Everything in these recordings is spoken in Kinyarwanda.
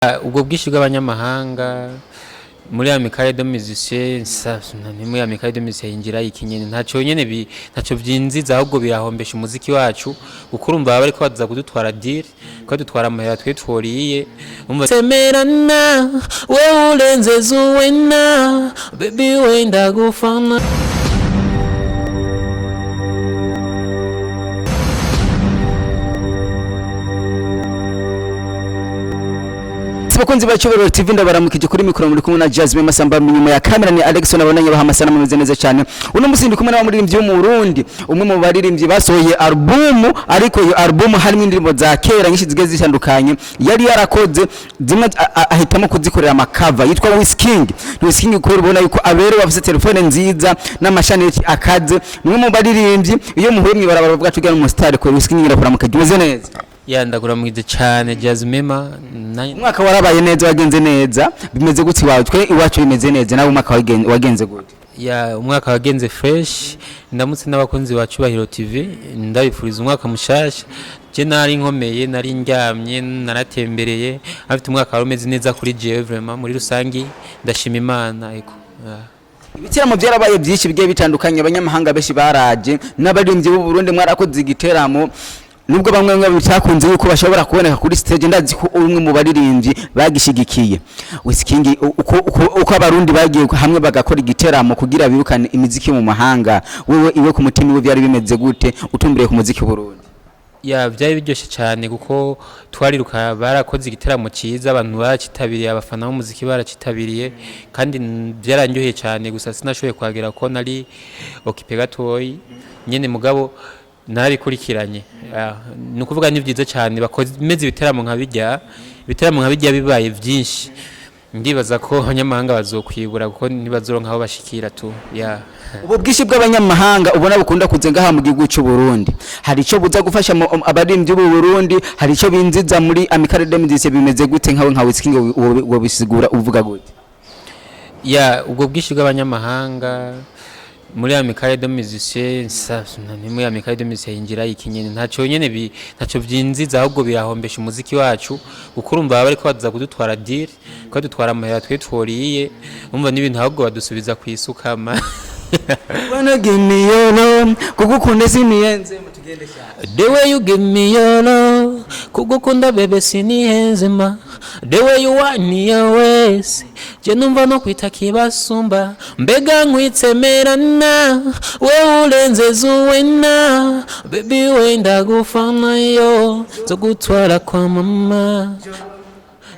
ubwo bwinshi bw'abanyamahanga muri amicale de musiciens ni muri amicale de musiciens ingira ikinyene ntaco nyene ntaco vyinziza ahubwo birahombesha umuziki wacu kuko urumva bari ko baza kudutwara deal ko dutwara amahera twe tworiye umva semerana we urenze zuwena baby wenda gufana bakunzi ba Cyubahiro TV ndabaramukije kuri mikoro muri kumwe na Jasmine Masamba nyuma ya kamera ni Alex nabonanye bahamasana mumeze neza cyane uno musi ndi kumwe n'abamuririmbyi bo mu Burundi umwe mu baririmbyi basohoye album ariko iyo album harimo indirimbo za kera nyinshi zigeze zitandukanye yari yarakoze zimwe ahitamo kuzikorera amakava yitwa WIZ ko ubona yuko abere bafite telefone nziza n'amashani akaze umwe mu baririmbyi iyo muhuye mwibarabara bavuga tugana mu star ko WIZ irakora mukagimeze neza yandagura mwize cyane Jasmine umwaka warabaye neza wagenze neza bimeze gutsi wawe twe iwacu bimeze neza nawe umwaka wagenze gute umwaka wagenze fresh ndamutse n'abakunzi ba Cyubahiro TV ndabifuriza umwaka mushasha je nari nkomeye nari ndyamye naratembereye afite umwaka warumeze neza kuri jewe vraiment muri rusangi ndashima Imana eko ibiteramo byarabaye byinshi bigiye bitandukanye abanyamahanga benshi baraje n'abaririmbyi b'u Burundi mwarakoze igiteramo nubwo bamwe bitakunze yuko bashobora kuboneka kuri stage ndazi ko umwe mu baririmbyi bagishigikiye WIZ uko abarundi bagiye hamwe bagakora igiteramo kugira birukane imiziki mu mahanga wewe iwe ku mutima we byari bimeze gute utumbiriye ku muziki Burundi byari biryoshye cyane kuko twariruka barakoze igiteramo cyiza abantu baracitabiriye abafana b'umuziki baracitabiriye kandi byaranyoheye cyane gusa sinashoboye kwagera ko nari occupé gatoyi nyene mugabo narabikurikiranye ni ukuvuga ni byiza cyane bakomeze ibiteramo nka bijya bibaye byinshi ndibaza ko abanyamahanga bazokwibura kuko ntibazoronka aho bashikira tu ubu bwishi bw'abanyamahanga ubona bukunda kuzenga ha mu gihugu cy'u Burundi hari ico buza gufasha abaririmbyi b'u Burundi hari ico binziza muri amicale de musiciens bimeze gute nkawe nka WIZ wo bisigura uvuga gute ubwo bwishi bw'abanyamahanga muri amicale de musiciens ni muri amicale de musiciens ingira ikinyene ntaco nyene ntaco vyinziza ahubwo birahombesha umuziki wacu kuko urumva bari ko baza kudutwara deal ko dutwara amahera twe tworiye umva n'ibintu ahubwo badusubiza kwisukama wanna give me your love kugukunda siniyenze mutugende cyane the way you give me your love kugukunda bebe siniyenze ma the way you want your ways je numva no kwita kibasumba mbega nkwitsemerana we urenze zuwena baby wenda gufana yo zo gutwara kwa mama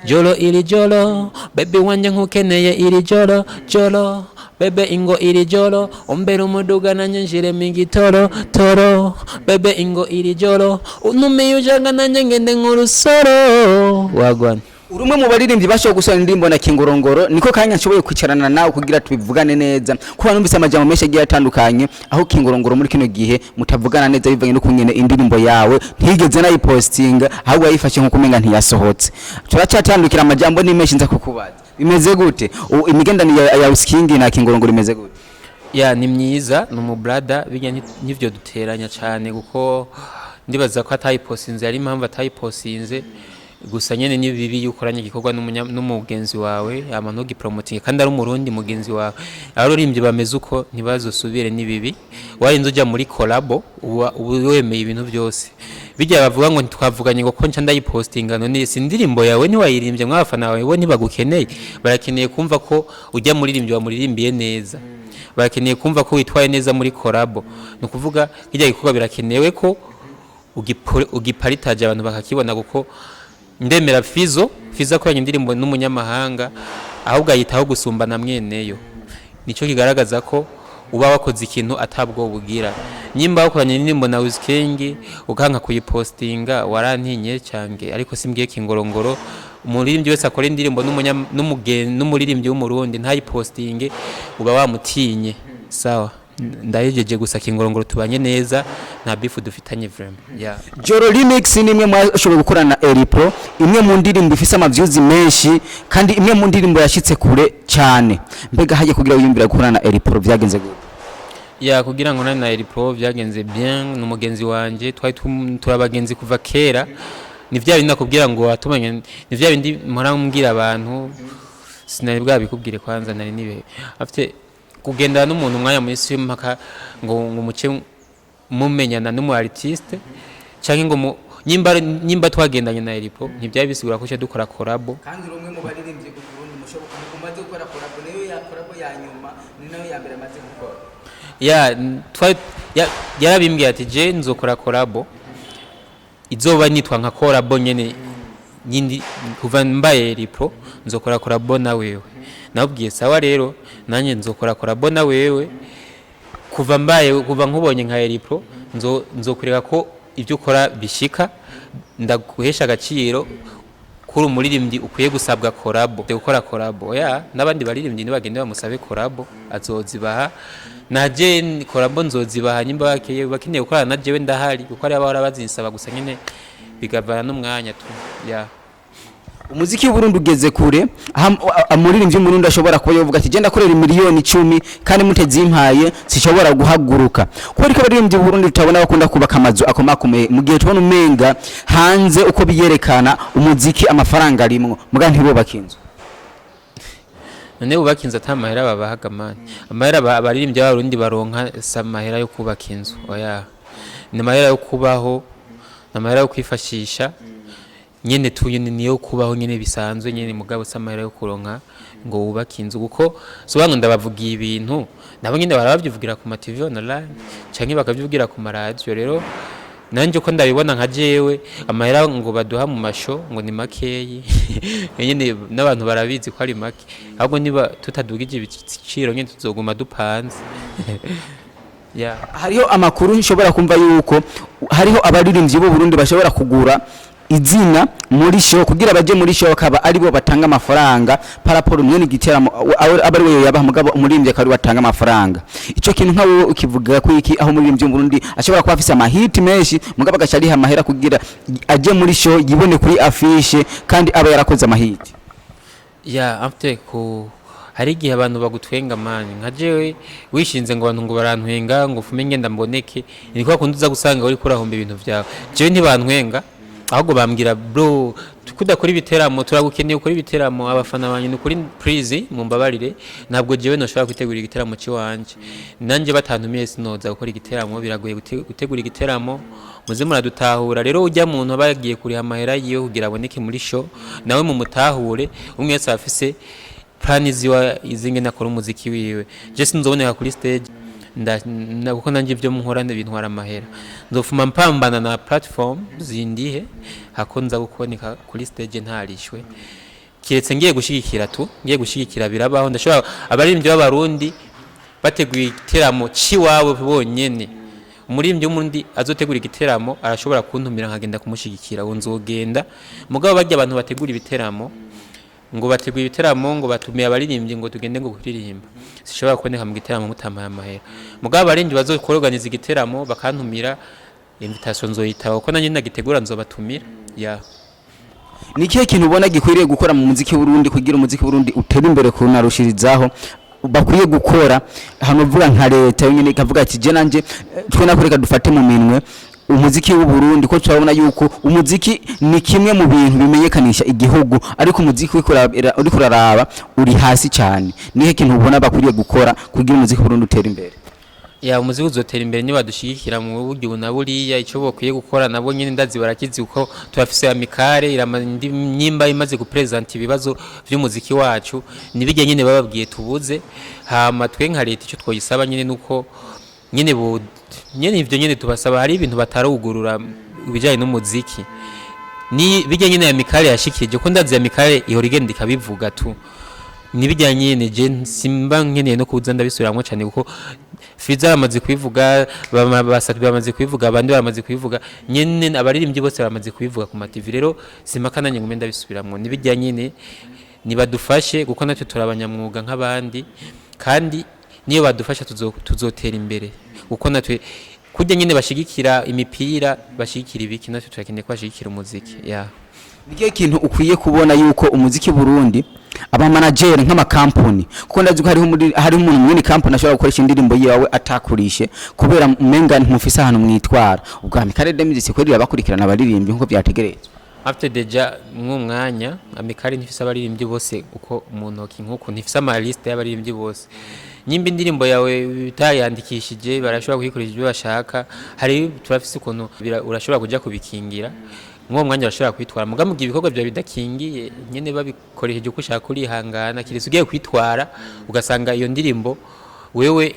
jolo iri jolo baby wanje nkukeneye iri jolo bebe ingo iri jolo ombera umuduga nanje njire migitoro toro bebe ingo iri jolo unume ujanga nanje ngende nk'urusoro wagwana urumwe mu baririmbyi bashoboye gusana indirimbo na Kingolongolo niko kanya nshoboye kwicarana nawe kugira tubivugane neza kuba numvise amajambo menshi agiye atandukanye aho Kingolongolo muri kino gihe mutavugana neza bivanye no kunyene indirimbo yawe ntigeze nayipostinga ahubwo yayifashe nko kumenga ntiyasohotse turacatandukira amajambo ni menshi nza kukubaza bimeze gute imigendani ya WIZ na Kingolongolo imeze gute ni myiza no mu brother bijya n'ivyo duteranya cyane kuko ndibaza ko atayipostinze yari impamvu atayipostinze gusa nyene ni bibi yukoranye igikorwa n'umugenzi wawe amantu gipromoting kandi ari umurundi mugenzi wawe arorimbye bameze uko ntibazosubire ni bibi warinze ujya muri collabo wemeye ibintu byose bijya bavuga ngo ntitwavuganye ngo ko nca ndayipostinga none sindirimbo yawe ni wayirimbye mwafana wawe bo ntibagukeneye barakeneye kumva ko ujya muririmbye wamuririmbiye neza barakeneye kumva ko witwaye neza muri collabo no kuvuga kijya gikorwa birakenewe ko ugiparitaje abantu bakakibona kuko ndemera Fizo ko indirimbo n'umunyamahanga ahubwo ayitaho gusumbana mweneyo nico kigaragaza ko uba wakoze ikintu atabwo bugira nyimba ukoranye indirimbo na WIZ ukanka kuyipostinga warantinye cyange ariko simbwiye Kingolongolo umuririmbyi wese akora indirimbo n'umuririmbyi w'umurundi ntayipostinge uba wamutinye sawa ndayejeje gusa Kingolongolo tubanye neza nta bifu dufitanye vraiment Joro remix nimwe mwashoboye gukorana Ariko imwe mu ndirimbo ifise amaviews menshi kandi imwe mu ndirimbo yashitse kure cyane mbega haje kugira uyumbira gukorana Ariko byagenze gute kugira ngo na Ariko byagenze bien n'umugenzi wanje twari turabagenzi kuva kera ni vya bindi nakubwira ngo watumanye ni vya bindi mpora mbwira abantu sinari bwabikubwire kwanza nari nibe afite kugendana n'umuntu umwanya muri si mpaka ngo muce mumenyana n'umu artiste canke ngo nyimba twagendanye na Eripo ntibyari bisigura ko cyo dukora collabo kandi rumwe mu baririmbye ku Burundi mushoboka mumaze gukora collabo niyo ya collabo ya nyuma ni nayo ya mbere amaze gukora yarabimbwiye ati je nzokora collabo izoba nitwa nka collabo nyene nyindi kuva mbaye Eripo nzokora collabo na wewe nabwiye sawa rero nanye nzokora collabo na wewe kuva nkubonye nka Eripo nzokureka ko ibyo ukora bishika ndaguhesha agaciro kuri umuririmbyi ukwiye gusabwa collabo gukora collabo n'abandi baririmbyi nibagende bamusabe collabo azozibaha naje collabo nzozibaha nyimba bakeneye gukora na jewe ndahari kuko ari abahora bazinsaba gusa nyine bigavana n'umwanya tu umuziki w'Uburundi ugeze kure amuririmbyi w'Umurundi ashobora kuba yovuga ati genda korera miliyoni 10 kandi mutezimpaye sishobora guhaguruka kubera ko abaririmbyi w'Uburundi tutabona bakunda kubaka amazu akomakomeye mu gihe tubona umenga hanze uko biyerekana umuziki amafaranga arimwo muga ntibubaka inzu none bubaka inzu atamahera babahaga mani amahera abaririmbyi b'Abarundi baronka samahera yo kubaka inzu ni amahera yo kubaho amahera yo kwifashisha nyene tuyene niyo kubaho nyene bisanzwe nyene mugabo samahera yo kuronka ngo wubaka inzu kuko sobango ndabavugiye ibintu nabo nyene barabavyivugira ku TV online canke bakavyivugira ku radio rero nanje ko ndabibona nka jewe amahera ngo baduha mu masho ngo ni makeyi nyene n'abantu barabizi ko ari make ahubwo niba tutadugije ibiciro nyene tuzoguma dupanze hariho amakuru nshobora kumva yuko hariho abaririmbyi b'u Burundi bashobora kugura izina muri show kugira baje muri show akaba aribo batanga amafaranga paraporo mwene giteramo abari we yabaha mugabo umuririmbyi akari batanga amafaranga ico kintu nka wowe ukivuga ko iki aho umuririmbyi mu Burundi ashobora kuba afise amahit menshi mugabo agashariha amahera kugira aje muri show yibone kuri affiche kandi aba yarakoze amahit afite ko hari igihe abantu bagutwenga mani nka jewe wishinze ngo abantu ngo barantwenga ngo fume ngenda mboneke niko kunduza gusanga uri kurahomba ibintu byawe jewe ntibantwenga ahubwo bambwira bro tukudakora ibiteramo turagukeneye ukora ibiteramo abafana banyu ni kuri please mumbabarire ntabwo jewe no shobora kwitegura igiteramo ciwanje nanje batantumiye sinoza gukora igiteramo biragoye gutegura igiteramo muze muradutahura rero ujya muntu bagiye kuri amahera yiyo kugira aboneke muri show nawe mu mutahure umwe wese afise plan ziwa izinge nakora umuziki wiwe je sinzoboneka kuri stage kuko nanjye ibyo muhorane bintwara amahera nzofuma mpambana na platform zindihe hakonza gukoboneka kuri stage ntarishwe kiretse ngiye gushigikira birabaho ndashobora abaririmbyi b'Abarundi bateguye igiteramo ciwabo bonyene umuririmbyi w'umurundi azotegura igiteramo arashobora kuntumira nkagenda kumushigikira nzogenda mugabo bajya abantu bategura ibiteramo ngo bateguye ibiteramo ngo batumiye abaririmbyi ngo tugende ngo kuririmba sishobora kuboneka mu giteramo mutamaye amahera mugabo abaririmbyi bazokorganiza igiteramo bakantumira invitation nzoyitaho ko nanye nagitegura nzobatumira ni kihe kintu ubona gikwiriye gukora mu muziki w'Urundi kugira umuziki w'Urundi utere imbere kunarushirizaho bakwiye gukora hano vuga nka leta nyine ikavuga ati je nanje twe nakureka dufate mu minwe umuziki w'u Burundi ko turabona yuko umuziki ni kimwe mu bintu bimenyekanisha igihugu ariko umuziki uri kuraraba uri hasi cyane nihe kintu ubona bakwiriye gukora kugira umuziki w'u Burundi utere imbere umuziki uzotera imbere niba dushigikira mu buryo naburiya icyo bakwiye gukora nabo nyine ndazi barakizi uko turafise amikare nyimba imaze gupresent ibibazo by'umuziki wacu nibijye nyine bababwiye tubuze hama twe nka leta icyo twoyisaba nyine nuko nyine ivyo nyine tubasaba hari ibintu batarugurura ibijanye n'umuziki ni bijye nyine ya mikare yashikije ko ndazi ya mikare ihora igenda ikabivuga tu nibijyanye nyine je simba nkeneye no kuza ndabisubiramwe cyane kuko Fiza amaze kwivuga basatwe bamaze kwivuga abandi baramaze kwivuga nyene abaririmbyi bose baramaze kwivuga ku TV rero simpaka nanye ngumenda bisubiramwe nibijya nyine nibadufashe kuko natwe turabanyamwuga nk'abandi kandi niyo badufasha tuzotera imbere kuko natwe kujya nyine bashigikira imipira bashigikira ibiki natwe turakeneye ko bashigikira umuziki Nikiye kintu ukwiye kubona yuko umuziki Burundi aba manager nk'ama company kuko ndazi ko hari umuntu mwini company ashobora gukoresha indirimbo yawe atakurishe kubera umenga ntumufise ahantu mwitwara ubwami kare demizisi kweri abakurikirana abaririmbyi nko byategerezwa afite deja mwumwanya amikari ntifise abaririmbyi bose uko umuntu nkuko ntifise ama liste y'abaririmbyi bose nyimba indirimbo yawe bitayandikishije barashobora kuyikoresha ibyo bashaka hari turafise ukuntu urashobora kuja kubikingira mwo mwanya urashobora kwitwara muga mu ibikorwa bya bidakingiye nyene babikoresheje uko ushaka kurihangana kirisi ugiye kwitwara ugasanga iyo ndirimbo wewe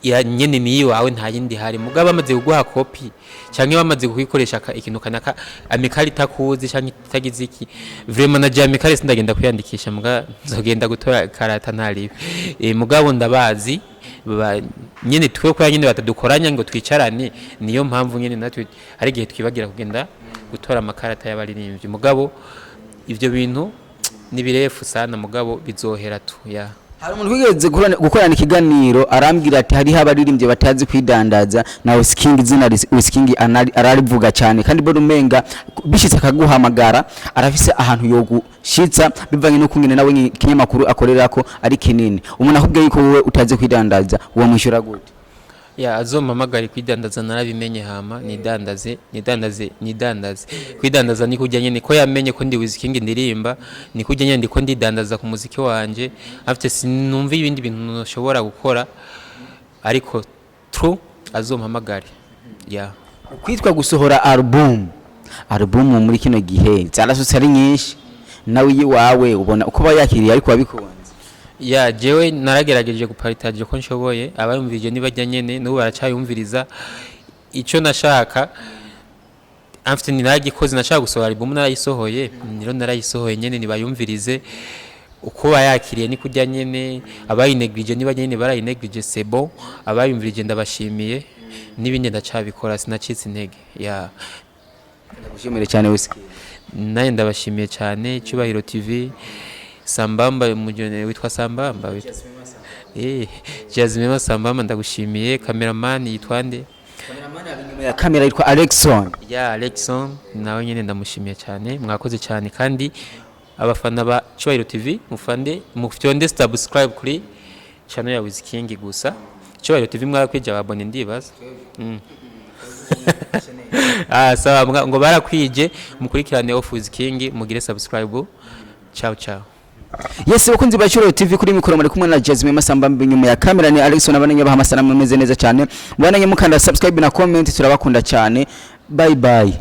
ya nyene ni wawe nta yindi hari muga bamaze kuguha copy canke bamaze kuyikoresha ikintu kanaka amikali takuzi canke tagize iki vraiment na amikali sindagenda kuyandikisha muga nzogenda gutora karata ntaribe mugabo ndabazi nyene twe ko nyene batadukoranya ngo twicarane niyo mpamvu nyene natwe ari gihe twibagira kugenda gutora amakarata y'abaririmbyi mugabo ivyo bintu ni birefu sana mugabo bizohera tu ya hari umuntu wigeze gukorana ikiganiro arambwira ati hari abaririmbye batazi kwidandaza na Wizking izina Wizking ararivuga cyane kandi bo rumenga bishitse akaguhamagara arafise ahantu yo gushitsa bivanye no kungene nawe kinyamakuru akorerako ari kinini umuntu ahubwe yuko wowe utazi kwidandaza uwo mwishura gute ya azompamagara kwidandaza narabimenye hama nidandaze kwidandaza ni kujya nyene ko yamenye ko ndi Wizking indirimba ni kujya nyene ndiko ndidandaza ku muziki wanje afite sinumva ibindi bintu nshobora gukora ariko true azompamagara ya kwitwa gusohora album muri kino gihe zarasutse ari nyinshi nawe yiwawe ubona uko bayakiriye ariko wabikunze ya jewe naragerageje guparitaje ko nshoboye abayumvirije nibajya nyene n'ubu baracayumviriza ico nashaka afite niragikoze nashaka gusohora album narayisohoye niro narayisohoye nyene nibayumvirize uko bayakiriye ni kujya nyene abayinegrije nibajya nyene barayinegrije c'est bon abayumvirije ndabashimiye nibindi ndacabikora sinacitse intege ya ndagushimire cyane Wizking naye ndabashimiye cyane Cyubahiro TV Sambamba mujone witwa Sambamba Jasmine Sambamba ndagushimiye cameraman yitwande ya kamera yitwa Alexon ya Alexon nawe nyene ndamushimiye cyane mwakoze cyane kandi abafana ba Cyubahiro TV mufyonde subscribe kuri channel ya Wizking gusa Cyubahiro TV mwakwije ababone ndibaza sawa ngo barakwije mukurikirane of Wizking mugire subscribe ciao ciao Yes bakunzi ba Cyubahiro TV kuri mikoro muri kumwe na Jasmine Masamba nyuma ya kamera ni Alexon abananye bahamasana mumeze neza cyane mwananye mukanda subscribe na comment turabakunda cyane bye bye